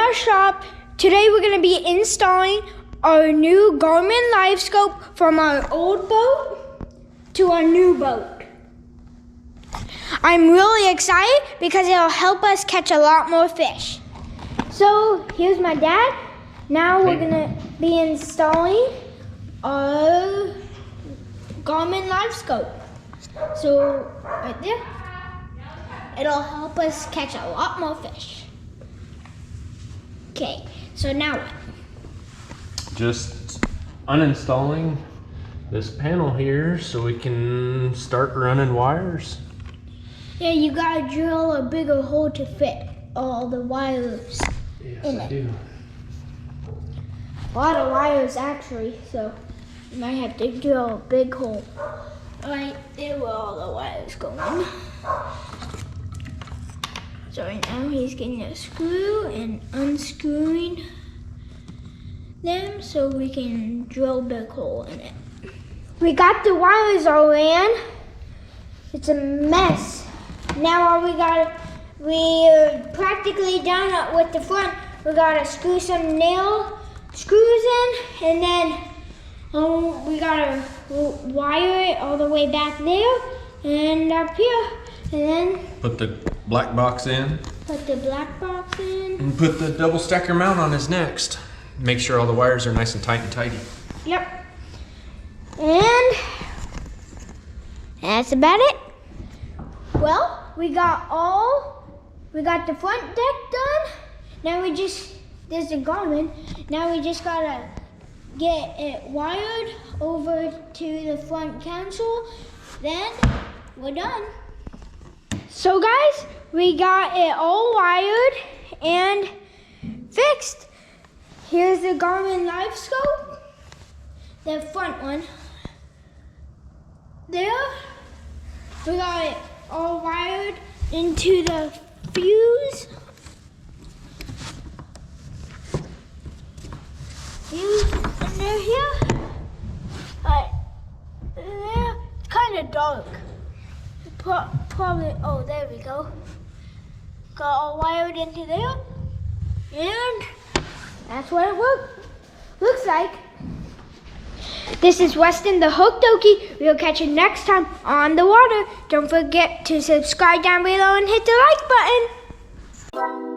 our shop. Today we're going to be installing our new Garmin LiveScope from our old boat to our new boat. I'm really excited because it'll help us catch a lot more fish. So here's my dad. Now we're going to be installing our Garmin LiveScope. So right there, it'll help us catch a lot more fish. Okay, so now what? Just uninstalling this panel here so we can start running wires. Yeah, you gotta drill a bigger hole to fit all the wires in it. Do. A lot of wires actually, so you might have to drill a big hole. Right there where all the wires go in. So right now he's getting a screw and unscrewing them so we can drill a big hole in it. We got the wires all in. It's a mess. Now we're practically done with the front. We gotta screw some nail screws in, and then we gotta wire it all the way back there and up here, and then Put the black box in. Put the black box in. And put the double stacker mount on his next. Make sure all the wires are nice and tight and tidy. Yep. And that's about it. Well, we got the front deck done. Now there's a Garmin. Now we just gotta get it wired over to the front console. Then we're done. So guys, we got it all wired and fixed. Here's the Garmin LiveScope, the front one. There, we got it all wired into the fuse. Fuse under here. There, it's kind of dark. Probably, oh, there we go. Got all wired into there. And that's what it looks like. This is Weston the Hook Dokie. We'll catch you next time on the water. Don't forget to subscribe down below and hit the like button.